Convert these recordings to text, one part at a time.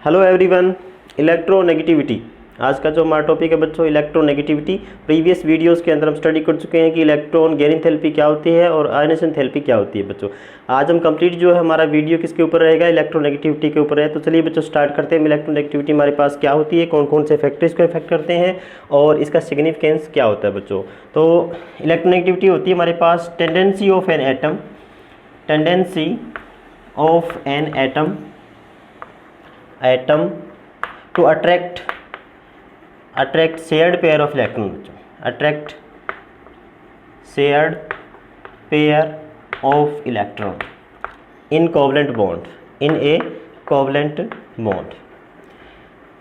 Hello everyone. Electronegativity आज का जो हमारा टॉपिक है बच्चों, इलेक्ट्रोनेगेटिविटी। प्रीवियस वीडियोस के अंदर हम स्टडी कर चुके हैं कि इलेक्ट्रॉन गेन एंथैल्पी क्या होती है और आयनाइजेशन एंथैल्पी क्या होती है बच्चों। आज हम कंप्लीट जो है हमारा वीडियो किसके ऊपर रहेगा, इलेक्ट्रोनेगेटिविटी के ऊपर है। तो चलिए बच्चों स्टार्ट करते हैं। इलेक्ट्रोनेगेटिविटी हमारे पास क्या होती है, कौन कौन से फैक्टर इसको इफेक्ट करते हैं और इसका सिग्निफिकेंस क्या होता है बच्चों। तो इलेक्ट्रोनेगेटिविटी होती है हमारे पास tendency of an atom, atom to attract shared pair of electron, attract shared pair of electron in covalent bond, in a covalent bond।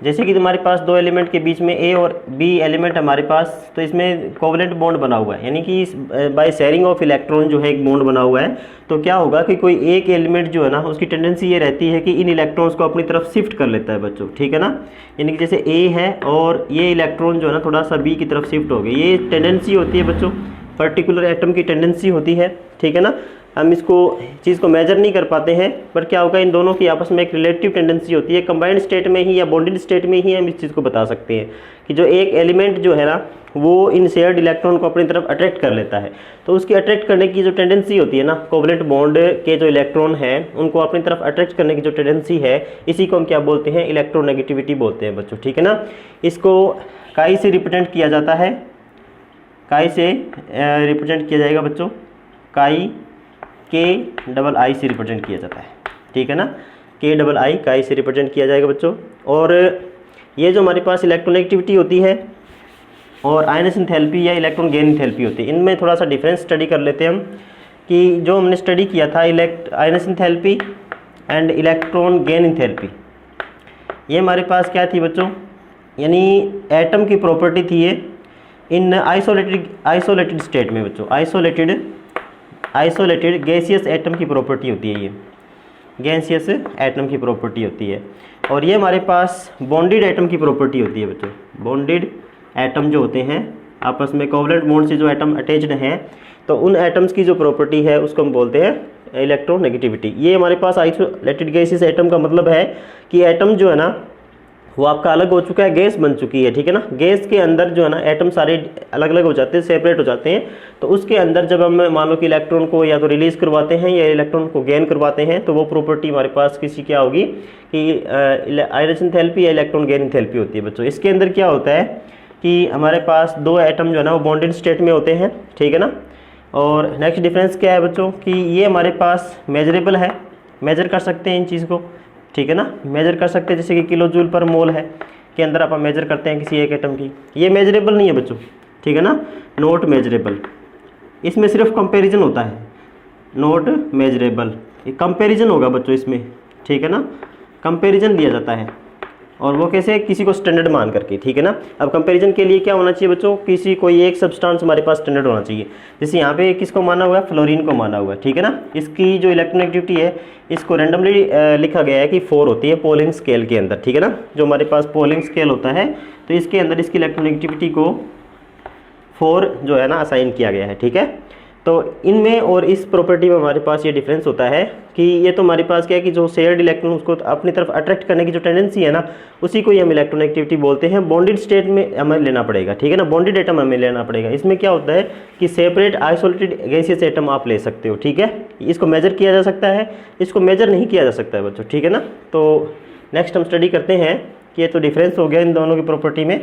जैसे कि तुम्हारे पास दो एलिमेंट के बीच में ए और बी एलिमेंट हमारे पास, तो इसमें कोवलेंट बॉन्ड बना हुआ है, यानी कि बाय शेयरिंग ऑफ इलेक्ट्रॉन जो है एक बॉन्ड बना हुआ है। तो क्या होगा कि कोई एक एलिमेंट जो है ना, उसकी टेंडेंसी ये रहती है कि इन इलेक्ट्रॉन्स को अपनी तरफ शिफ्ट कर लेता है बच्चों, ठीक है ना। यानी कि जैसे ए है और ये इलेक्ट्रॉन जो है ना थोड़ा सा बी की तरफ शिफ्ट हो गए, ये टेंडेंसी होती है बच्चों, पर्टिकुलर एटम की टेंडेंसी होती है, ठीक है ना। हम इसको चीज़ को मेजर नहीं कर पाते हैं, पर क्या होगा इन दोनों की आपस में एक रिलेटिव टेंडेंसी होती है। कंबाइंड स्टेट में ही या बॉन्डेड स्टेट में ही हम इस चीज़ को बता सकते हैं कि जो एक एलिमेंट जो है ना वो इन शेयर्ड इलेक्ट्रॉन को अपनी तरफ अट्रैक्ट कर लेता है। तो उसकी अट्रैक्ट करने की जो टेंडेंसी होती है ना, कोवलेंट बॉन्ड के जो इलेक्ट्रॉन हैं उनको अपनी तरफ अट्रैक्ट करने की जो टेंडेंसी है, इसी को हम क्या बोलते हैं, इलेक्ट्रोनेगेटिविटी बोलते हैं बच्चों, ठीक है ना। इसको काई से रिप्रेजेंट किया जाता है, काई से रिप्रेजेंट किया जाएगा बच्चों, काई KII से रिप्रेजेंट किया जाता है, ठीक है ना। KII काई से रिप्रेजेंट किया जाएगा बच्चों। और ये जो हमारे पास इलेक्ट्रोनेगेटिविटी होती है और आयनाइजेशन एंथैल्पी या इलेक्ट्रॉन गेन एंथैल्पी होती है, इनमें थोड़ा सा डिफरेंस स्टडी कर लेते हैं हम। कि जो हमने स्टडी किया था ionisation enthalpy and electron gain enthalpy, ये हमारे पास क्या थी बच्चों, यानी एटम की प्रॉपर्टी थी ये इन आइसोलेटेड स्टेट में बच्चों, आइसोलेटेड गैसियस एटम की प्रॉपर्टी होती है, ये गैसियस एटम की प्रॉपर्टी होती है। और ये हमारे पास बॉन्डेड एटम की प्रॉपर्टी होती है बच्चों। बॉन्डेड एटम जो होते हैं आपस में कोवलेंट बॉन्ड से जो एटम अटैच्ड हैं, तो उन एटम्स की जो प्रॉपर्टी है उसको हम बोलते हैं इलेक्ट्रोनेगेटिविटी। ये हमारे पास आइसोलेटेड गैसियस एटम का मतलब है कि एटम जो है ना वो आपका अलग हो चुका है, गैस बन चुकी है, ठीक है ना। गैस के अंदर जो है ना एटम सारे अलग अलग हो जाते हैं, सेपरेट हो जाते हैं। तो उसके अंदर जब हम मान लो कि इलेक्ट्रॉन को या तो रिलीज करवाते हैं या इलेक्ट्रॉन को गेन करवाते हैं, तो वो प्रॉपर्टी हमारे पास किसी क्या होगी कि आयनाइजेशन एंथैल्पी या इलेक्ट्रॉन गेन एंथैल्पी होती है बच्चों। इसके अंदर क्या होता है कि हमारे पास दो एटम जो है ना वो बॉन्डेड स्टेट में होते हैं, ठीक है ना। और नेक्स्ट डिफरेंस क्या है बच्चों कि ये हमारे पास मेजरेबल है, मेजर कर सकते हैं इन चीज़ को, ठीक है ना। मेजर कर सकते हैं, जैसे कि किलो जूल पर मोल है के अंदर आप मेजर करते हैं किसी एक एटम की। ये मेजरेबल नहीं है बच्चों, ठीक है ना, नॉट मेजरेबल। इसमें सिर्फ कंपैरिजन होता है, नॉट मेजरेबल। ये कंपैरिजन होगा बच्चों इसमें, ठीक है ना, कंपैरिजन लिया जाता है। और वो कैसे, किसी को स्टैंडर्ड मान करके, ठीक है ना। अब कंपैरिजन के लिए क्या होना चाहिए बच्चों, किसी कोई एक सब्सटेंस हमारे पास स्टैंडर्ड होना चाहिए। जैसे यहाँ पे किसको माना हुआ है, फ्लोरीन को माना हुआ है, ठीक है ना। इसकी जो इलेक्ट्रोनेगेटिविटी है इसको रैंडमली लिखा गया है कि 4 होती है पोलिंग स्केल के अंदर, ठीक है ना। जो हमारे पास पोलिंग स्केल होता है तो इसके अंदर इसकी इलेक्ट्रोनेगेटिविटी को 4 जो है ना असाइन किया गया है, ठीक है। तो इनमें और इस प्रॉपर्टी में हमारे पास ये डिफरेंस होता है कि ये तो हमारे पास क्या है कि जो शेयर्ड इलेक्ट्रॉन उसको अपनी तरफ अट्रैक्ट करने की जो टेंडेंसी है ना, उसी को ही हम इलेक्ट्रोनेगेटिविटी बोलते हैं। बॉन्डेड स्टेट में हमें लेना पड़ेगा, ठीक है ना, बॉन्डेड एटम हमें लेना पड़ेगा। इसमें क्या होता है कि सेपरेट आइसोलेटेड गैसियस एटम आप ले सकते हो, ठीक है। इसको मेजर किया जा सकता है, इसको मेजर नहीं किया जा सकता है बच्चों, ठीक है ना। तो नेक्स्ट हम स्टडी करते हैं कि ये तो डिफरेंस हो गया इन दोनों की प्रॉपर्टी में।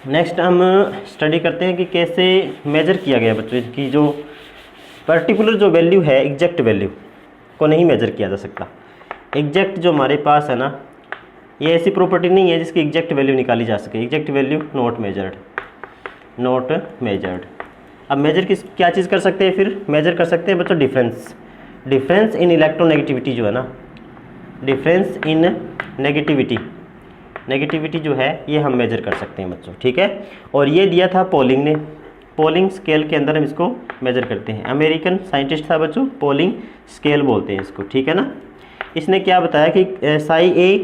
नेक्स्ट हम स्टडी करते हैं कि कैसे मेजर किया गया बच्चों। इसकी जो पर्टिकुलर जो वैल्यू है, एग्जैक्ट वैल्यू को नहीं मेजर किया जा सकता। एग्जैक्ट जो हमारे पास है ना, ये ऐसी प्रॉपर्टी नहीं है जिसकी एग्जैक्ट वैल्यू निकाली जा सके। Exact value not measured, not measured. अब मेजर किस क्या चीज़ कर सकते हैं, फिर मेजर कर सकते हैं बच्चों डिफरेंस इन इलेक्ट्रोनेगेटिविटी जो है ना, डिफरेंस इन नेगेटिविटी जो है ये हम मेजर कर सकते हैं बच्चों, ठीक है। और ये दिया था पॉलिंग ने, पॉलिंग स्केल के अंदर हम इसको मेजर करते हैं। अमेरिकन साइंटिस्ट था बच्चों, पॉलिंग स्केल बोलते हैं इसको, ठीक है ना। इसने क्या बताया कि साई ए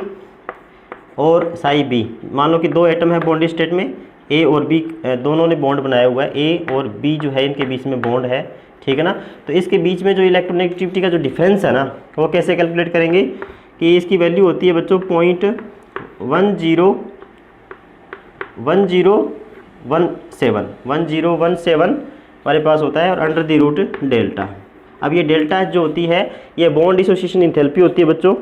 और साई बी, मान लो कि दो एटम है बॉन्डेड स्टेट में, ए और बी दोनों ने बॉन्ड बनाया हुआ है, ए और बी जो है इनके बीच में बॉन्ड है, ठीक है ना। तो इसके बीच में जो इलेक्ट्रोनेगेटिविटी का जो डिफरेंस है ना, वो कैसे कैलकुलेट करेंगे कि इसकी वैल्यू होती है बच्चों 1017 हमारे पास होता है, और अंडर द रूट डेल्टा। अब ये डेल्टा जो होती है ये बॉन्ड डिसोसिएशन इंथैल्पी होती है बच्चों।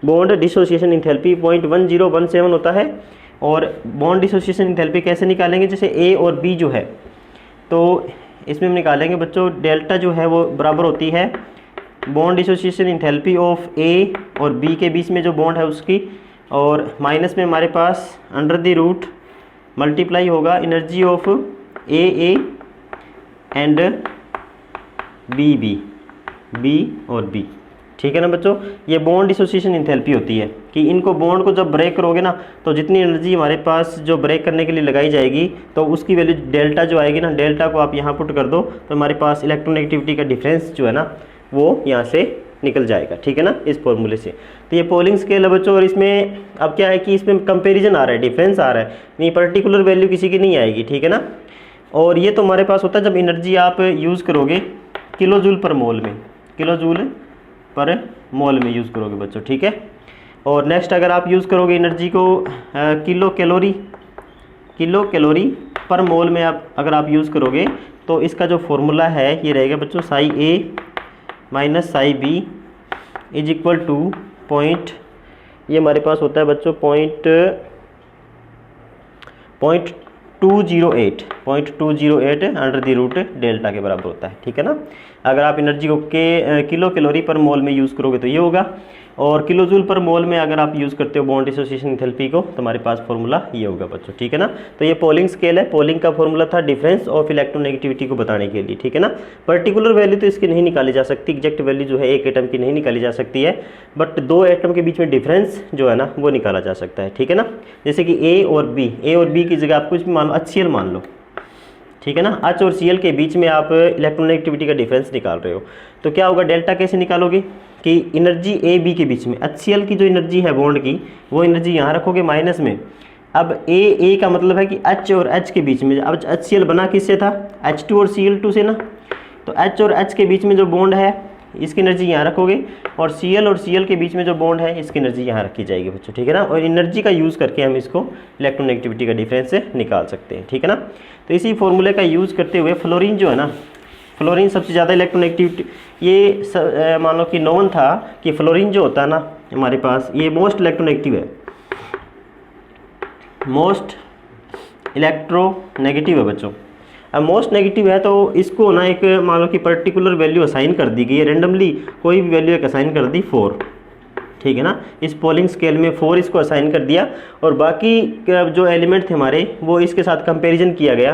बॉन्ड डिसोसिएशन इंथैल्पी 0.1017 होता है। और बॉन्ड डिसोसिएशन इंथैल्पी कैसे निकालेंगे, जैसे ए और बी जो है तो इसमें हम निकालेंगे बच्चों, डेल्टा जो है वो बराबर होती है बॉन्ड डिसोसिएशन इंथैल्पी ऑफ ए और बी के बीच में जो बॉन्ड है उसकी, और माइनस में हमारे पास अंडर द रूट मल्टीप्लाई होगा energy of A and B और बी। ठीक है ना बच्चों, ये बॉन्ड डिसोसिएशन इंथैल्पी होती है कि इनको बॉन्ड को जब ब्रेक करोगे ना तो जितनी एनर्जी हमारे पास जो ब्रेक करने के लिए लगाई जाएगी तो उसकी वैल्यू डेल्टा जो आएगी ना, डेल्टा को आप यहाँ पुट कर दो तो हमारे पास इलेक्ट्रोनेगेटिविटी का डिफरेंस जो है ना वो यहाँ से निकल जाएगा। ठीक है ना, इस फॉर्मूले से। तो ये पोलिंग स्केल है बच्चों, और इसमें अब क्या है कि इसमें कंपेरिजन आ रहा है, डिफरेंस आ रहा है, नहीं पर्टिकुलर वैल्यू किसी की नहीं आएगी। ठीक है ना, और ये तो हमारे पास होता है जब एनर्जी आप यूज़ करोगे किलो जूल पर मोल में, किलो जूल पर मोल में यूज़ करोगे बच्चों। ठीक है, और नेक्स्ट अगर आप यूज़ करोगे एनर्जी को किलो कैलोरी पर मोल में आप अगर आप यूज़ करोगे तो इसका जो फॉर्मूला है ये रहेगा बच्चों psi A minus psi B is equal to point, ये हमारे पास होता है बच्चों 0.208 अंडर द रूट डेल्टा के बराबर होता है। ठीक है ना, अगर आप एनर्जी को किलो कैलोरी पर मोल में यूज़ करोगे तो ये होगा, और किलो जूल पर मोल में अगर आप यूज़ करते हो बॉन्ड डिसोसिएशन इंथैल्पी को तो हमारे पास फॉर्मूला ये होगा बच्चों। ठीक है ना, तो ये पोलिंग स्केल है, पोलिंग का फॉर्मूला था डिफरेंस ऑफ इलेक्ट्रोनेगेटिविटी को बताने के लिए। ठीक है ना, पर्टिकुलर वैल्यू तो इसकी नहीं निकाली जा सकती, एग्जैक्ट वैल्यू जो है एक एटम की नहीं निकाली जा सकती है, बट दो एटम के बीच में डिफरेंस जो है ना वो निकाला जा सकता है। ठीक है ना, जैसे कि ए और बी की जगह आप कुछ भी मान लो, HCl मान लो। ठीक है ना, H और Cl के बीच में आप इलेक्ट्रोनेगेटिविटी का डिफरेंस निकाल रहे हो तो क्या होगा, डेल्टा कैसे निकालोगे कि एनर्जी ए बी के बीच में HCl की जो एनर्जी है बॉन्ड की वो एनर्जी यहाँ रखोगे माइनस में। अब ए का मतलब है कि H और H के बीच में, अब HCl बना किससे था, H2 और Cl2 से ना, तो H और H के बीच में जो बॉन्ड है इसकी एनर्जी यहाँ रखोगे, और Cl के बीच में जो बॉन्ड है इसकी एनर्जी यहाँ रखी जाएगी बच्चों। ठीक है ना, और एनर्जी का यूज़ करके हम इसको इलेक्ट्रोनेगेटिविटी का डिफरेंस से निकाल सकते हैं। ठीक है ना, तो इसी फॉर्मूले का यूज़ करते हुए फ्लोरीन जो है ना, फ्लोरीन सबसे ज़्यादा इलेक्ट्रोनेगेटिविटी, ये मान लो कि नोन था कि फ्लोरीन जो होता है ना हमारे पास ये मोस्ट इलेक्ट्रोनेगेटिव है, मोस्ट इलेक्ट्रोनेगेटिव है बच्चों। अब मोस्ट नेगेटिव है तो इसको ना एक मान लो कि पर्टिकुलर वैल्यू असाइन कर दी गई है, रेंडमली कोई भी वैल्यू एक असाइन कर दी 4। ठीक है ना, इस पोलिंग स्केल में 4 इसको असाइन कर दिया, और बाकी जो एलिमेंट थे हमारे वो इसके साथ कंपैरिजन किया गया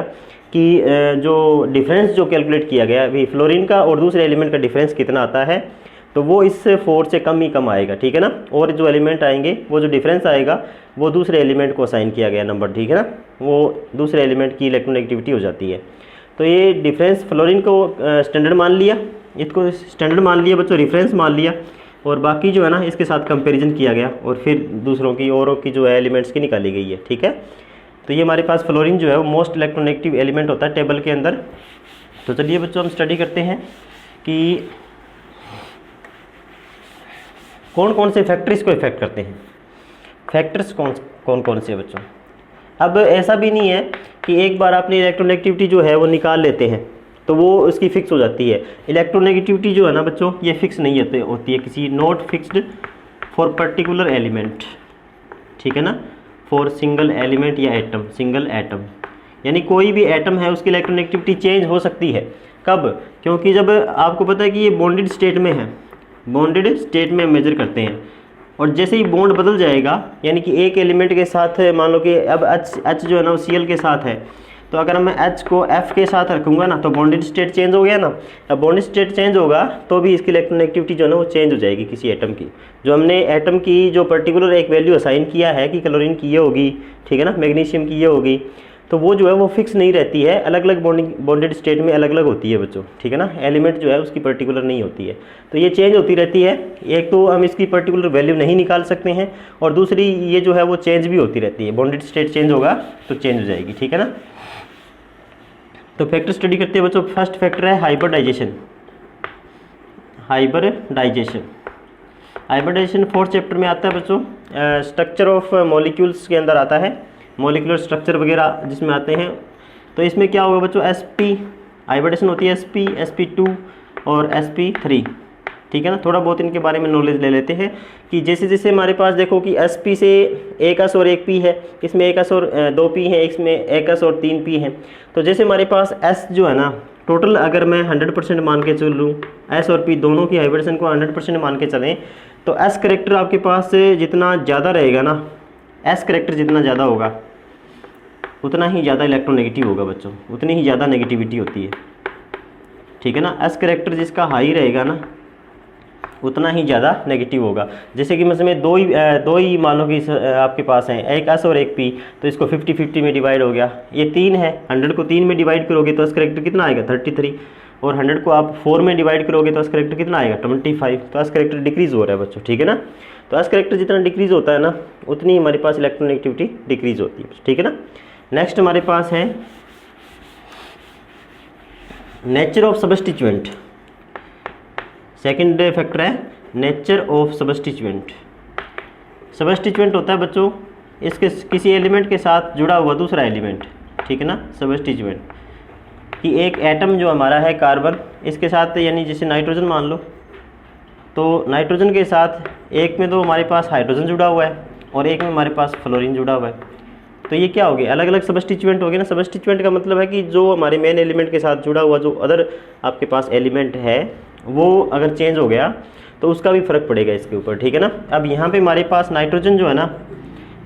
कि जो डिफरेंस जो कैलकुलेट किया गया अभी फ्लोरीन का और दूसरे एलिमेंट का डिफरेंस कितना आता है, तो वो इस 4 से कम ही कम आएगा। ठीक है ना, और जो एलिमेंट आएंगे वो जो डिफरेंस आएगा वो दूसरे एलिमेंट को असाइन किया गया नंबर। ठीक है ना, वो दूसरे एलिमेंट की इलेक्ट्रोनेगेटिविटी हो जाती है। तो ये डिफरेंस फ्लोरीन को स्टैंडर्ड मान लिया, इसको स्टैंडर्ड मान लिया बच्चों, रेफरेंस मान लिया, और बाकी जो है ना इसके साथ कंपैरिजन किया गया और फिर दूसरों की औरों की जो है एलिमेंट्स की निकाली गई है। ठीक है, तो ये हमारे पास फ्लोरीन जो है वो मोस्ट इलेक्ट्रोनेगेटिव एलिमेंट होता है टेबल के अंदर। तो चलिए बच्चों हम स्टडी करते हैं कि कौन कौन से फैक्टर्स को इफेक्ट करते हैं। फैक्टर्स कौन कौन से बच्चों। अब ऐसा भी नहीं है कि एक बार आपने इलेक्ट्रोनेगेटिविटी जो है वो निकाल लेते हैं तो वो उसकी फिक्स हो जाती है। इलेक्ट्रोनेगेटिविटी जो है ना बच्चों ये फिक्स नहीं होती है किसी, not fixed for particular element. ठीक है ना, फॉर सिंगल एलिमेंट या एटम, सिंगल एटम, यानी कोई भी एटम है उसकी इलेक्ट्रोनेगेटिविटी चेंज हो सकती है। कब, क्योंकि जब आपको पता है कि ये बॉन्डेड स्टेट में है, बॉन्डेड स्टेट में मेजर करते हैं, और जैसे ही बॉन्ड बदल जाएगा यानी कि एक एलिमेंट के साथ मान लो कि अब H जो है ना वो Cl के साथ है, तो अगर मैं H को F के साथ रखूँगा ना तो बॉन्डेड स्टेट चेंज हो गया ना। अब बॉन्डेड स्टेट चेंज होगा तो भी इसकी इलेक्ट्रोनेगेटिविटी जो है ना वो चेंज हो जाएगी किसी एटम की। जो हमने एटम की जो पर्टिकुलर एक वैल्यू असाइन किया है कि क्लोरीन की ये होगी, ठीक है ना, मैग्नीशियम की ये होगी, तो वो जो है वो फिक्स नहीं रहती है, अलग अलग बॉन्डेड स्टेट में अलग अलग होती है बच्चों। ठीक है ना, एलिमेंट जो है उसकी पर्टिकुलर नहीं होती है, तो ये चेंज होती रहती है। एक तो हम इसकी पर्टिकुलर वैल्यू नहीं निकाल सकते हैं, और दूसरी ये जो है वो चेंज भी होती रहती है, बॉन्डेड स्टेट चेंज होगा तो चेंज हो जाएगी। ठीक है ना, तो फैक्टर स्टडी करते हैं बच्चों। फर्स्ट फैक्टर है hybridisation. Hybridisation hybridisation 4th chapter में आता है बच्चों। स्ट्रक्चर ऑफ मॉलिक्यूल्स के अंदर आता है, मॉलिक्यूलर स्ट्रक्चर वगैरह जिसमें आते हैं। तो इसमें क्या होगा बच्चों, sp हाइब्रिडेशन होती है sp, sp2 और sp3, ठीक है ना। थोड़ा बहुत इनके बारे में नॉलेज ले लेते हैं कि जैसे जैसे हमारे पास देखो कि sp से एक s और एक p है, इसमें एक s और दो p है, इसमें एक s और तीन p है। तो जैसे हमारे पास s जो है ना, टोटल अगर मैं 100% मान के चल लूँ, s और p दोनों की हाइब्रिडेशन को 100% मान के चलें, तो s करेक्टर आपके पास जितना ज़्यादा रहेगा ना, s करेक्टर जितना ज़्यादा होगा उतना ही ज़्यादा इलेक्ट्रोनेगेटिव होगा बच्चों, उतनी ही ज़्यादा नेगेटिविटी होती है, ठीक है ना। s करेक्टर जिसका हाई रहेगा ना उतना ही ज़्यादा नेगेटिव होगा। जैसे कि मतलब दो ही मान लो कि आपके पास हैं, एक s और एक p, तो इसको 50-50 में डिवाइड हो गया। ये 3 है, 100 को 3 में डिवाइड करोगे तो s करेक्टर कितना आएगा 33, और 100 को आप 4 में डिवाइड करोगे तो s करेक्टर कितना आएगा 25। तो s करेक्टर डिक्रीज़ हो रहा है बच्चों, ठीक है ना। तो s करेक्टर जितना डिक्रीज़ होता है ना उतनी हमारे पास इलेक्ट्रोनेगेटिविटी डिक्रीज़ होती है, ठीक है ना। नेक्स्ट हमारे पास है नेचर ऑफ सबस्टिट्यूएंट। सेकेंड फैक्टर है नेचर ऑफ सबस्टिट्यूएंट। सबस्टिट्यूएंट होता है बच्चों इसके किसी एलिमेंट के साथ जुड़ा हुआ दूसरा एलिमेंट, ठीक है ना। सबस्टिट्यूएंट कि एक एटम जो हमारा है कार्बन, इसके साथ यानी जैसे नाइट्रोजन मान लो, तो नाइट्रोजन के साथ एक में तो हमारे पास हाइड्रोजन जुड़ा हुआ है और एक में हमारे पास फ्लोरीन जुड़ा हुआ है। तो ये क्या हो गया, अलग अलग सबस्टिट्यूएंट हो गए ना। सबस्टिट्यूएंट का मतलब है कि जो हमारे मेन एलिमेंट के साथ जुड़ा हुआ जो अदर आपके पास एलिमेंट है वो अगर चेंज हो गया तो उसका भी फ़र्क पड़ेगा इसके ऊपर, ठीक है ना। अब यहाँ पे हमारे पास नाइट्रोजन जो है ना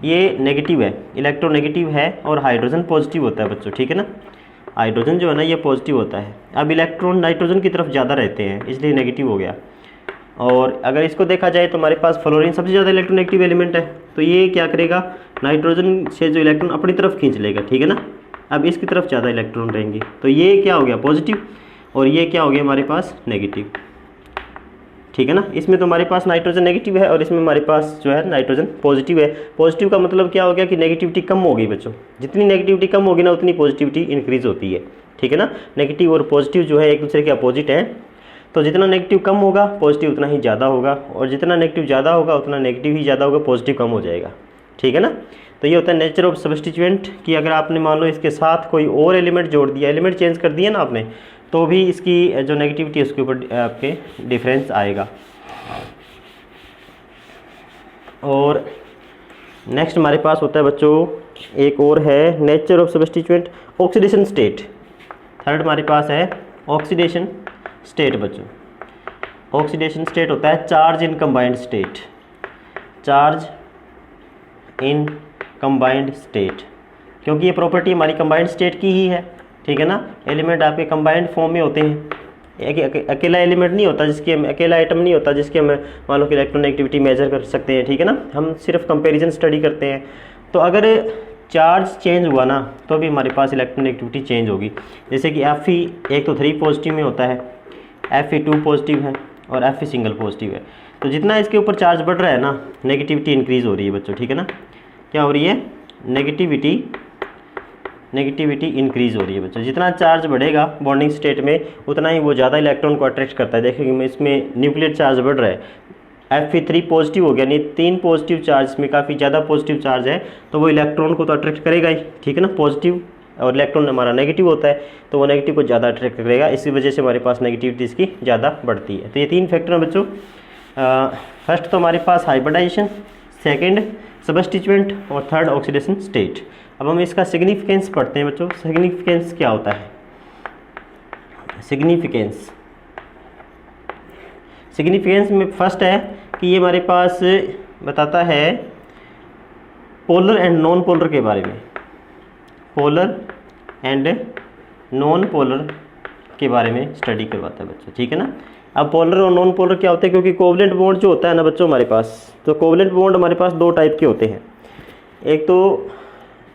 ये नेगेटिव है, इलेक्ट्रोनेगेटिव है, और हाइड्रोजन पॉजिटिव होता है बच्चों, ठीक है ना। हाइड्रोजन जो है ना ये पॉजिटिव होता है। अब इलेक्ट्रॉन नाइट्रोजन की तरफ ज़्यादा रहते हैं इसलिए नेगेटिव हो गया। और अगर इसको देखा जाए तो हमारे पास फ्लोरीन सबसे ज़्यादा इलेक्ट्रोनेगेटिव एलिमेंट है, तो ये क्या करेगा, नाइट्रोजन से जो इलेक्ट्रॉन अपनी तरफ खींच लेगा, ठीक है ना। अब इसकी तरफ ज़्यादा इलेक्ट्रॉन रहेंगे, तो ये क्या हो गया पॉजिटिव, और ये क्या हो गया हमारे पास नेगेटिव, ठीक है ना। इसमें तो हमारे पास नाइट्रोजन नेगेटिव है और इसमें हमारे पास जो है नाइट्रोजन पॉजिटिव है। पॉजिटिव का मतलब क्या हो गया कि नेगेटिविटी कम हो गई बच्चों, जितनी नेगेटिविटी कम होगी ना उतनी पॉजिटिविटी इंक्रीज होती है, ठीक है ना। नेगेटिव और पॉजिटिव जो है एक दूसरे के अपोजिट हैं, तो जितना नेगेटिव कम होगा पॉजिटिव उतना ही ज़्यादा होगा, और जितना नेगेटिव ज़्यादा होगा उतना नेगेटिव ही ज़्यादा होगा, पॉजिटिव कम हो जाएगा, ठीक है ना। तो ये होता है नेचर ऑफ सबस्टिट्यूएंट कि अगर आपने मान लो इसके साथ कोई और एलिमेंट जोड़ दिया, एलिमेंट चेंज कर दिया ना आपने, तो भी इसकी जो नेगेटिविटी है उसके ऊपर आपके डिफरेंस आएगा। और नेक्स्ट हमारे पास होता है बच्चों एक और है nature of substituent, oxidation state. Third हमारे पास है ऑक्सीडेशन स्टेट बच्चों। ऑक्सीडेशन स्टेट होता है charge in combined state, charge in combined state, क्योंकि ये प्रॉपर्टी हमारी कंबाइंड स्टेट की ही है, ठीक है ना। एलिमेंट आपके कंबाइंड फॉर्म में होते हैं, अकेला एलिमेंट नहीं होता जिसकी हम, अकेला आइटम नहीं होता जिसकी हम मान लो कि इलेक्ट्रोनेगेटिविटी मेजर कर सकते हैं, ठीक है ना। हम सिर्फ कंपैरिजन स्टडी करते हैं। तो अगर चार्ज चेंज हुआ ना तो भी हमारे पास इलेक्ट्रोनेगेटिविटी चेंज होगी। जैसे कि Fe एक तो 3 पॉजिटिव में होता है, Fe2 पॉजिटिव है और Fe सिंगल पॉजिटिव है। तो जितना इसके ऊपर चार्ज बढ़ रहा है ना नेगेटिविटी इंक्रीज़ हो रही है बच्चों, ठीक है ना। क्या हो रही है, नेगेटिविटी इंक्रीज़ हो रही है बच्चों। जितना चार्ज बढ़ेगा बॉन्डिंग स्टेट में उतना ही वो ज़्यादा इलेक्ट्रॉन को अट्रैक्ट करता है। देखिए इसमें न्यूक्लियर चार्ज बढ़ रहा है, Fe3 पॉजिटिव हो गया, यानी 3 पॉजिटिव चार्ज में काफ़ी ज़्यादा पॉजिटिव चार्ज है, तो वो इलेक्ट्रॉन को तो अट्रैक्ट करेगा ही, ठीक है ना। पॉजिटिव और इलेक्ट्रॉन हमारा नेगेटिव होता है तो वो नेगेटिव को ज़्यादा अट्रैक्ट करेगा, इसी वजह से हमारे पास नेगेटिविटी इसकी ज़्यादा बढ़ती है। तो ये 3 फैक्टर हैं बच्चों। फर्स्ट तो हमारे पास हाइब्रिडाइजेशन, सेकेंड सबस्टिट्यूएंट और थर्ड ऑक्सीडेशन स्टेट। अब हम इसका सिग्निफिकेंस पढ़ते हैं बच्चों। सिग्निफिकेंस क्या होता है, सिग्निफिकेंस में फर्स्ट है कि ये हमारे पास बताता है पोलर एंड नॉन पोलर के बारे में, पोलर एंड नॉन पोलर के बारे में स्टडी करवाता है बच्चों, ठीक है ना। अब पोलर और नॉन पोलर क्या होते हैं, क्योंकि कोवलेंट बॉन्ड जो होता है ना बच्चों हमारे पास, तो कोवलेंट बॉन्ड हमारे पास 2 टाइप के होते हैं, एक तो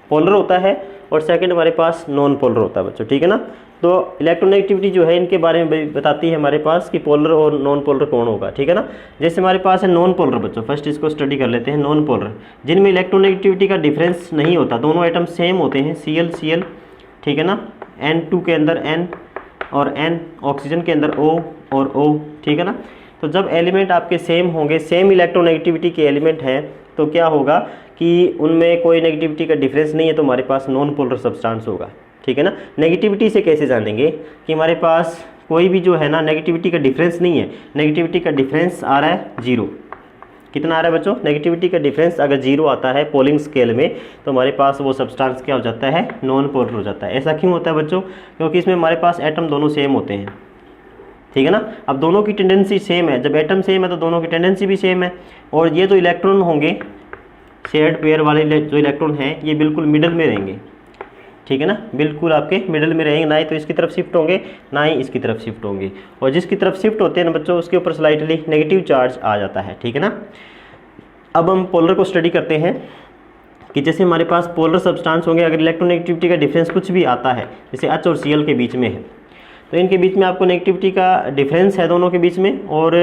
पोलर होता है और सेकंड हमारे पास नॉन पोलर होता है बच्चों, ठीक है ना। तो इलेक्ट्रोनेगेटिविटी जो है इनके बारे में बताती है हमारे पास कि पोलर और नॉन पोलर कौन होगा, ठीक है ना। जैसे हमारे पास है नॉन पोलर बच्चों, फर्स्ट इसको स्टडी कर लेते हैं। नॉन पोलर जिनमें इलेक्ट्रोनेगेटिविटी का डिफरेंस नहीं होता, दोनों आइटम सेम होते हैं, Cl, ठीक है ना। N2 के अंदर N और N, ऑक्सीजन के अंदर O और O, ठीक है ना। तो जब एलिमेंट आपके सेम होंगे, सेम इलेक्ट्रोनेगेटिविटी के एलिमेंट हैं, तो क्या होगा कि उनमें कोई नेगेटिविटी का डिफरेंस नहीं है, तो हमारे पास नॉन पोलर सब्सटेंस होगा। ठीक है ना। नेगेटिविटी से कैसे जानेंगे कि हमारे पास कोई भी जो है ना नेगेटिविटी का डिफरेंस नहीं है, नेगेटिविटी का डिफरेंस आ रहा है 0। कितना आ रहा है बच्चों? नेगेटिविटी का डिफरेंस अगर 0 आता है पोलिंग स्केल में, तो हमारे पास वो सब्सटेंस क्या हो जाता है? नॉन पोलर हो जाता है। ऐसा क्यों होता है बच्चों? क्योंकि इसमें हमारे पास एटम दोनों सेम होते हैं। ठीक है ना। अब दोनों की टेंडेंसी सेम है, जब एटम सेम है तो दोनों की टेंडेंसी भी सेम है। और ये जो इलेक्ट्रॉन होंगे, शेयर्ड पेयर वाले जो इलेक्ट्रॉन हैं, ये बिल्कुल मिडल में रहेंगे। ठीक है ना, बिल्कुल आपके मिडल में रहेंगे, ना ही तो इसकी तरफ शिफ्ट होंगे ना ही इसकी तरफ शिफ्ट होंगे। और जिसकी तरफ शिफ्ट होते हैं ना बच्चों, उसके ऊपर स्लाइटली नेगेटिव चार्ज आ जाता है। ठीक है ना। अब हम पोलर को स्टडी करते हैं कि जैसे हमारे पास पोलर सब्सटेंस होंगे, अगर इलेक्ट्रोनेगेटिविटी का डिफरेंस कुछ भी आता है, जैसे H और Cl के बीच में है, तो इनके बीच में आपको नेगेटिविटी का डिफरेंस है दोनों के बीच में। और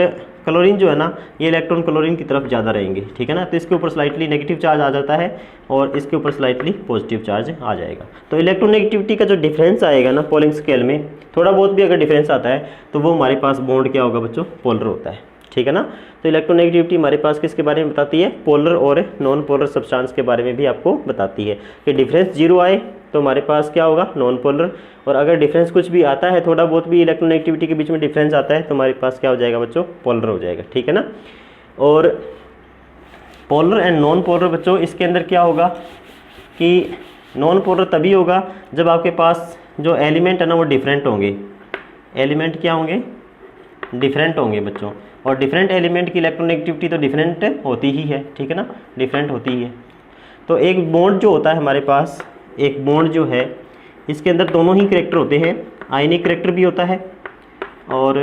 क्लोरीन जो है ना, ये इलेक्ट्रॉन क्लोरीन की तरफ ज़्यादा रहेंगे। ठीक है ना। तो इसके ऊपर स्लाइटली नेगेटिव चार्ज आ जाता है और इसके ऊपर स्लाइटली पॉजिटिव चार्ज आ जाएगा। तो इलेक्ट्रोनेगेटिविटी का जो डिफरेंस आएगा ना पोलिंग स्केल में, थोड़ा बहुत भी अगर डिफरेंस आता है, तो वो हमारे पास बॉन्ड क्या होगा बच्चों? पोलर होता है। ठीक है ना। तो इलेक्ट्रोनेगेटिविटी हमारे पास किसके बारे में बताती है? पोलर और नॉन पोलर सब्सटेंस के बारे में भी आपको बताती है कि डिफरेंस 0 आए तो हमारे पास क्या होगा? Non polar. और अगर डिफरेंस कुछ भी आता है, थोड़ा बहुत भी इलेक्ट्रोनेगेटिविटी के बीच में डिफरेंस आता है, तो हमारे पास क्या हो जाएगा बच्चों? पोलर हो जाएगा। ठीक है ना। और पोलर एंड नॉन पोलर बच्चों, इसके अंदर क्या होगा कि नॉन पोलर तभी होगा जब आपके पास जो एलिमेंट है ना वो डिफरेंट होंगे। एलिमेंट क्या होंगे? डिफरेंट होंगे बच्चों। और डिफरेंट एलिमेंट की इलेक्ट्रोनेगेटिविटी तो डिफरेंट होती ही है। ठीक है ना, डिफरेंट होती ही है। तो एक बॉन्ड जो होता है हमारे पास, एक बॉन्ड जो है, इसके अंदर दोनों ही करैक्टर होते हैं। आयनिक करैक्टर भी होता है और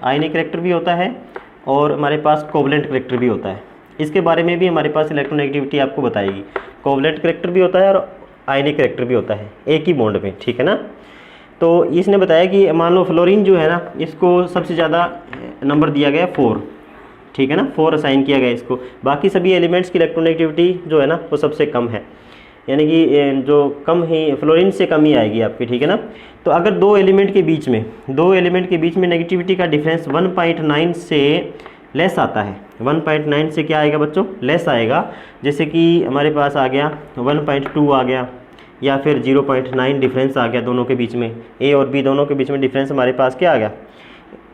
आयनिक करैक्टर भी होता है, और हमारे पास कोवलेंट करैक्टर भी होता है। इसके बारे में भी हमारे पास इलेक्ट्रोनेगेटिविटी आपको बताएगी। कोवलेंट करैक्टर भी होता है और आयनिक करैक्टर भी होता है एक ही बॉन्ड में। ठीक है ना। तो इसने बताया कि मान लो फ्लोरीन जो है ना, इसको सबसे ज़्यादा नंबर दिया गया 4। ठीक है ना, 4 असाइन किया गया इसको। बाकी सभी एलिमेंट्स की इलेक्ट्रोनेगेटिविटी जो है ना वो सबसे कम है, यानी कि जो कम ही फ्लोरीन से कम ही आएगी आपकी। ठीक है ना। तो अगर दो एलिमेंट के बीच में नेगेटिविटी का डिफरेंस 1.9 से लेस आता है, 1.9 से क्या आएगा बच्चों? लेस आएगा। जैसे कि हमारे पास आ गया 1.2 आ गया, या फिर 0.9 डिफरेंस आ गया दोनों के बीच में। ए और बी दोनों के बीच में डिफरेंस हमारे पास क्या आ गया?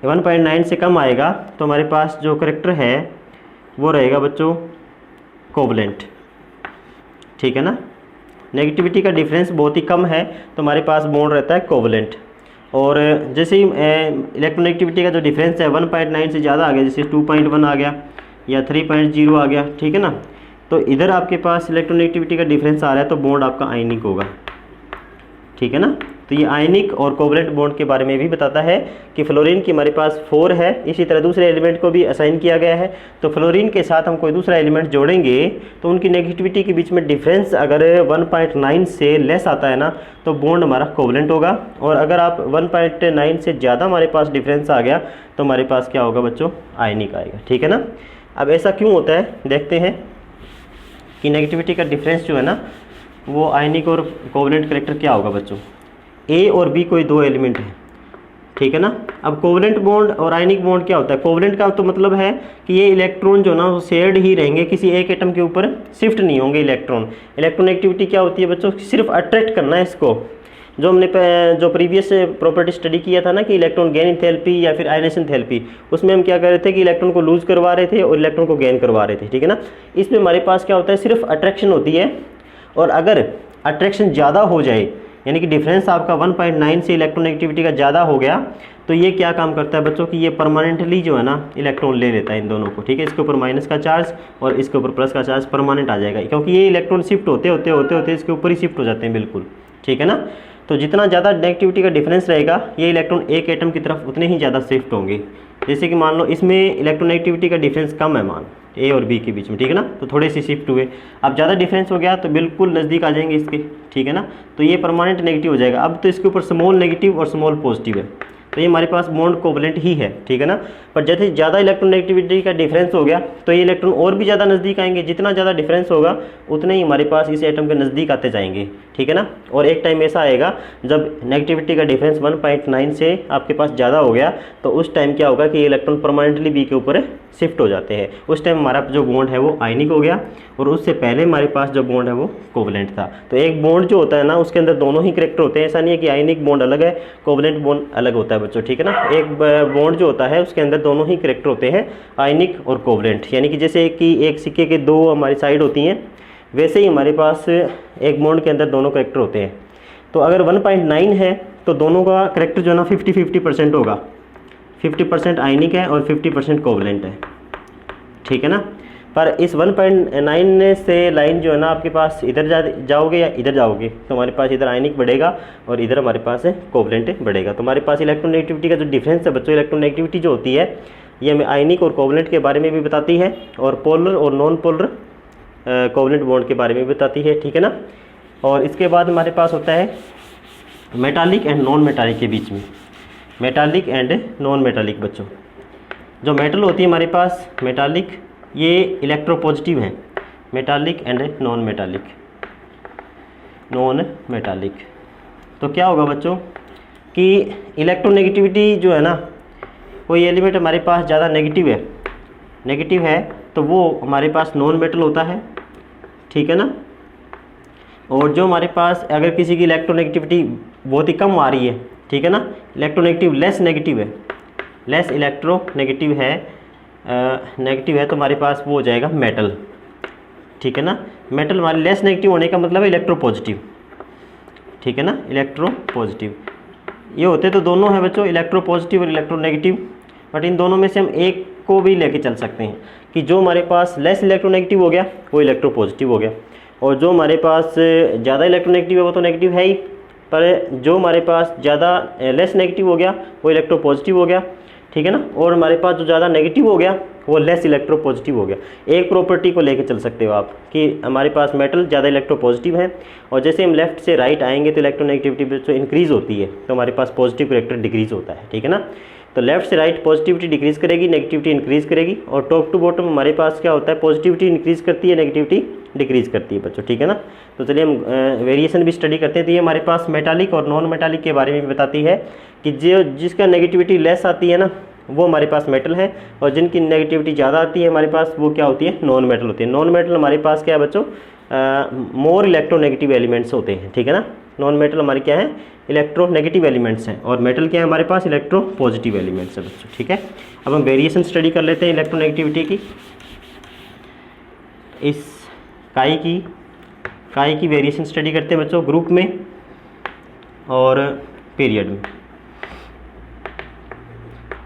1.9 से कम आएगा, तो हमारे पास जो करैक्टर है वो रहेगा बच्चों कोवलेंट। ठीक है ना। नेगेटिविटी का डिफरेंस बहुत ही कम है, तो हमारे पास बॉन्ड रहता है कोवलेंट। और जैसे ही इलेक्ट्रोनेगेटिविटी का जो डिफरेंस है 1.9 से ज़्यादा आ गया, जैसे 2.1 आ गया या 3.0 आ गया, ठीक है ना, तो इधर आपके पास इलेक्ट्रोनेगेटिविटी का डिफरेंस आ रहा है, तो बॉन्ड आपका आयनिक होगा। ठीक है ना। तो ये आयनिक और कोवलेंट बॉन्ड के बारे में भी बताता है कि फ्लोरीन की हमारे पास 4 है, इसी तरह दूसरे एलिमेंट को भी असाइन किया गया है। तो फ्लोरीन के साथ हम कोई दूसरा एलिमेंट जोड़ेंगे तो उनकी नेगेटिविटी के बीच में डिफरेंस अगर 1.9 से लेस आता है ना, तो बॉन्ड हमारा कोवलेंट होगा। और अगर आप 1.9 से ज़्यादा हमारे पास डिफरेंस आ गया, तो हमारे पास क्या होगा बच्चों? आयनिक आएगा। ठीक है ना। अब ऐसा क्यों होता है, देखते हैं कि नेगेटिविटी का डिफरेंस जो है ना वो आयनिक और कोवलेंट करैक्टर क्या होगा बच्चों? ए और बी कोई दो एलिमेंट हैं। ठीक है ना। अब कोवलेंट बॉन्ड और आयनिक बॉन्ड क्या होता है? कोवलेंट का तो मतलब है कि ये इलेक्ट्रॉन जो ना वो शेयर्ड ही रहेंगे, किसी एक एटम के ऊपर शिफ्ट नहीं होंगे इलेक्ट्रॉन। इलेक्ट्रोनेगेटिविटी क्या होती है बच्चों? सिर्फ अट्रैक्ट करना है इसको। जो हमने जो प्रीवियस प्रॉपर्टी स्टडी किया था ना कि इलेक्ट्रॉन गेन एंथैल्पी या फिर आयनेशन एंथैल्पी, उसमें हम क्या कर रहे थे कि इलेक्ट्रॉन को लूज करवा रहे थे और इलेक्ट्रॉन को गेन करवा रहे थे। ठीक है ना। इसमें हमारे पास क्या होता है? सिर्फ अट्रैक्शन होती है। और अगर अट्रैक्शन ज़्यादा हो जाए, यानी कि डिफरेंस आपका 1.9 से इलेक्ट्रोनेगेटिविटी का ज़्यादा हो गया, तो ये क्या काम करता है बच्चों कि ये परमानेंटली जो है ना इलेक्ट्रॉन ले लेता है इन दोनों को। ठीक है। इसके ऊपर माइनस का चार्ज और इसके ऊपर प्लस का चार्ज परमानेंट आ जाएगा, क्योंकि ये इलेक्ट्रॉन शिफ्ट होते इसके ऊपर ही शिफ्ट हो जाते हैं बिल्कुल। ठीक है ना। तो जितना ज़्यादा नेगेटिविटी का डिफरेंस रहेगा, ये इलेक्ट्रॉन एक एटम की तरफ उतने ही ज़्यादा शिफ्ट होंगे। जैसे कि मान लो इसमें इलेक्ट्रोनेगेटिविटी का डिफरेंस कम है, मान ए और बी के बीच में। ठीक है ना। तो थोड़े से शिफ्ट हुए। अब ज़्यादा डिफरेंस हो गया तो बिल्कुल नज़दीक आ जाएंगे इसके। ठीक है ना। तो ये परमानेंट नेगेटिव हो जाएगा। अब तो इसके ऊपर स्मॉल नेगेटिव और स्मॉल पॉजिटिव है। तो ये हमारे पास बॉन्ड कोवलेंट ही है, ठीक है ना। पर जैसे ज़्यादा इलेक्ट्रोनेगेटिविटी का डिफरेंस हो गया तो ये इलेक्ट्रॉन और भी ज़्यादा नज़दीक आएंगे, जितना ज़्यादा डिफरेंस होगा उतने ही हमारे पास इस एटम के नज़दीक आते जाएंगे, ठीक है ना। और एक टाइम ऐसा आएगा जब नेगेटिविटी का डिफरेंस 1.9 से आपके पास ज़्यादा हो गया तो उस टाइम क्या होगा कि ये इलेक्ट्रॉन परमानेंटली बी के ऊपर शिफ्ट हो जाते हैं। उस टाइम हमारा जो बॉन्ड है वो आयनिक हो गया और उससे पहले हमारे पास जो बॉन्ड है वो कोवलेंट था। तो एक बॉन्ड जो होता है ना उसके अंदर दोनों ही करैक्टर होते हैं, ऐसा नहीं है कि आयनिक बॉन्ड अलग है कोवलेंट बॉन्ड अलग होता है बच्चों, ठीक है ना। एक बॉन्ड जो होता है उसके अंदर दोनों ही करैक्टर होते हैं, आयनिक और कोवलेंट। यानी कि जैसे कि एक सिक्के के दो हमारी साइड होती हैं वैसे ही हमारे पास एक बॉन्ड के अंदर दोनों करैक्टर होते हैं। तो अगर 1.9 है तो दोनों का करैक्टर जो है ना 50-50% होगा, 50% आयनिक है और 50% कोवलेंट है, ठीक है ना। पर इस 1.9 से लाइन जो है ना आपके पास इधर जाओगे या इधर जाओगे तो हमारे पास इधर आयनिक बढ़ेगा और इधर हमारे पास कोवलेंट बढ़ेगा। तो हमारे पास इलेक्ट्रोनेगेटिविटी का जो डिफरेंस है बच्चों, इलेक्ट्रोनेगेटिविटी जो होती है ये हमें आयनिक और कोवलेंट के बारे में भी बताती है और पोलर और नॉन पोलर कोवलेंट बॉन्ड के बारे में भी बताती है, ठीक है ना। और इसके बाद हमारे पास होता है मेटालिक एंड नॉन मेटालिक के बीच में, मेटालिक एंड नॉन मेटालिक बच्चों। जो मेटल होती है हमारे पास मेटालिक, ये इलेक्ट्रोपॉजिटिव है, metallic and non metallic, non metallic. तो क्या होगा बच्चों कि इलेक्ट्रोनेगेटिविटी जो है ना कोई एलिमेंट हमारे पास ज़्यादा नेगेटिव है तो वो हमारे पास नॉन मेटल होता है, ठीक है ना। और जो हमारे पास अगर किसी की इलेक्ट्रोनेगेटिविटी बहुत ही कम आ रही है, ठीक है ना, इलेक्ट्रोनेगेटिव लेस नेगेटिव है, लेस इलेक्ट्रोनेगेटिव है नेगेटिव है तो हमारे पास वो हो जाएगा मेटल, ठीक है ना। मेटल हमारे लेस नेगेटिव होने का मतलब है इलेक्ट्रोपॉजिटिव, ठीक है ना, इलेक्ट्रोपॉजिटिव। ये होते तो दोनों हैं बच्चों, इलेक्ट्रोपॉजिटिव और इलेक्ट्रोनेगेटिव, बट इन दोनों में से हम एक को भी लेके चल सकते हैं कि जो हमारे पास लेस इलेक्ट्रोनेगेटिव हो गया वो इलेक्ट्रोपॉजिटिव हो गया और जो हमारे पास ज़्यादा इलेक्ट्रोनेगेटिव है वो तो नेगेटिव है ही, पर जो हमारे पास ज़्यादा लेस नेगेटिव हो गया वो इलेक्ट्रोपॉजिटिव हो गया, ठीक है ना। और हमारे पास जो ज़्यादा नेगेटिव हो गया वो लेस इलेक्ट्रोपॉजिटिव हो गया। एक प्रॉपर्टी को लेके चल सकते हो आप कि हमारे पास मेटल ज़्यादा इलेक्ट्रोपॉजिटिव है और जैसे हम लेफ्ट से राइट आएंगे तो इलेक्ट्रोनेगेटिविटी जो इंक्रीज़ होती है तो हमारे पास पॉजिटिव करैक्टर डिक्रीज़ होता है, ठीक है ना। तो लेफ्ट से राइट पॉजिटिविटी डिक्रीज़ करेगी, नेगेटिविटी इंक्रीज़ करेगी और टॉप टू बॉटम हमारे पास क्या होता है, पॉजिटिविटी इंक्रीज़ करती है, नेगेटिविटी डिक्रीज़ करती है बच्चों, ठीक है ना। तो चलिए हम वेरिएशन भी स्टडी करते हैं। तो ये हमारे पास मेटालिक और नॉन मेटालिक के बारे में भी बताती है कि जो जिसका नेगेटिविटी लेस आती है ना वो हमारे पास मेटल है और जिनकी नेगेटिविटी ज़्यादा आती है हमारे पास वो क्या होती है, नॉन मेटल होती है। नॉन मेटल हमारे पास क्या है बच्चों, मोर इलेक्ट्रोनेगेटिव एलिमेंट्स होते हैं, ठीक है ना। नॉन मेटल हमारे क्या है, इलेक्ट्रोनेगेटिव एलिमेंट्स हैं और मेटल क्या है हमारे पास, इलेक्ट्रोपॉजिटिव एलिमेंट्स है बच्चों, ठीक है। अब हम वेरिएशन स्टडी कर लेते हैं इलेक्ट्रोनेगेटिविटी की। इस काई की वेरिएशन स्टडी करते हैं बच्चों ग्रुप में और पीरियड में।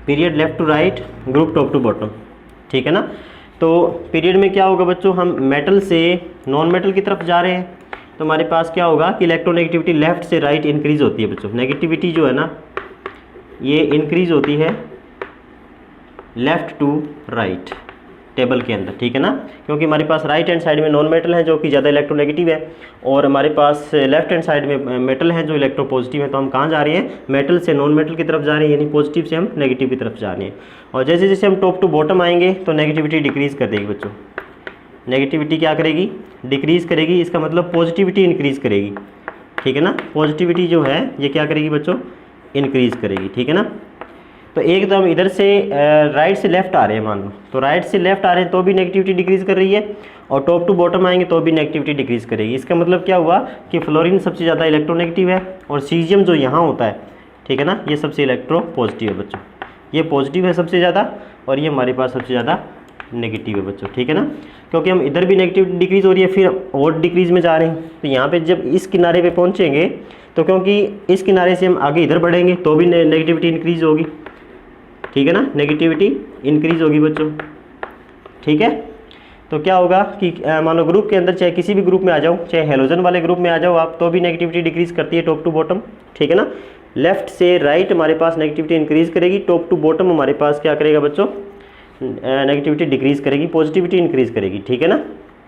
Period left to right, group top to bottom, ठीक है ना। तो पीरियड में क्या होगा बच्चों, हम मेटल से नॉन मेटल की तरफ जा रहे हैं तो हमारे पास क्या होगा कि इलेक्ट्रोनेगेटिविटी लेफ्ट से राइट इंक्रीज़ होती है बच्चों। नेगेटिविटी जो है ना ये इंक्रीज़ होती है लेफ़्ट टू राइट टेबल के अंदर, ठीक है ना, क्योंकि हमारे पास राइट हैंड साइड में नॉन मेटल है जो कि ज़्यादा इलेक्ट्रोनेगेटिव है और हमारे पास लेफ्ट हैंड साइड में मेटल है जो इलेक्ट्रोपॉजिटिव है। तो हम कहाँ जा रहे हैं, मेटल से नॉन मेटल की तरफ जा रहे हैं, यानी पॉजिटिव से हम नेगेटिव की तरफ जा रहे हैं। और जैसे जैसे हम टॉप टू बॉटम आएंगे तो नेगेटिविटी डिक्रीज़ कर देगी बच्चों, नेगेटिविटी क्या करेगी, डिक्रीज़ करेगी। इसका मतलब पॉजिटिविटी इंक्रीज़ करेगी, ठीक है ना। पॉजिटिविटी जो है ये क्या करेगी बच्चों, इंक्रीज़ करेगी, ठीक है ना। तो एकदम इधर से राइट से लेफ्ट आ रहे हैं मान लो, तो राइट से लेफ्ट आ रहे हैं तो भी नेगेटिविटी डिक्रीज़ कर रही है और टॉप टू बॉटम आएंगे तो भी नेगेटिविटी डिक्रीज़ करेगी। इसका मतलब क्या हुआ कि फ्लोरीन सबसे ज़्यादा इलेक्ट्रोनेगेटिव है और सीजियम जो यहाँ होता है, ठीक है ना, ये सबसे इलेक्ट्रोपॉजिटिव है बच्चों। ये पॉजिटिव है सबसे ज़्यादा और ये हमारे पास सबसे ज़्यादा नेगेटिव है बच्चों, ठीक है ना। क्योंकि हम इधर भी नेगेटिविटी डिक्रीज़ हो रही है फिर और डिक्रीज़ में जा रहे हैं। तो यहाँ पे जब इस किनारे पे पहुँचेंगे तो क्योंकि इस किनारे से हम आगे इधर बढ़ेंगे तो भी नेगेटिविटी इंक्रीज़ होगी, ठीक है ना, नेगेटिविटी इंक्रीज़ होगी बच्चों, ठीक है। तो क्या होगा कि मान लो ग्रुप के अंदर चाहे किसी भी ग्रुप में आ जाओ, चाहे हेलोजन वाले ग्रुप में आ जाओ आप, तो भी नेगेटिविटी डिक्रीज़ करती है टॉप टू बॉटम, ठीक है ना। लेफ्ट से राइट हमारे पास नेगेटिविटी इंक्रीज़ करेगी, टॉप टू बॉटम हमारे पास क्या करेगा बच्चों, नेगेटिविटी डिक्रीज़ करेगी, पॉजिटिविटी इंक्रीज़ करेगी, ठीक है ना।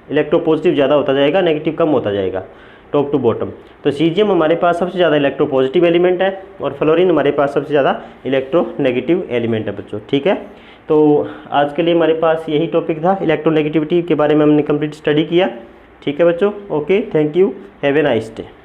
इलेक्ट्रो पॉजिटिव ज़्यादा होता जाएगा, नेगेटिव कम होता जाएगा, टॉप टू बॉटम। तो सीजियम हमारे पास सबसे ज़्यादा इलेक्ट्रोपॉजिटिव एलिमेंट है और फ्लोरीन हमारे पास सबसे ज़्यादा इलेक्ट्रोनेगेटिव एलिमेंट है बच्चों, ठीक है। तो आज के लिए हमारे पास यही टॉपिक था, इलेक्ट्रोनेगेटिविटी के बारे में हमने कंप्लीट स्टडी किया, ठीक है बच्चों। Okay, thank you, have a nice day.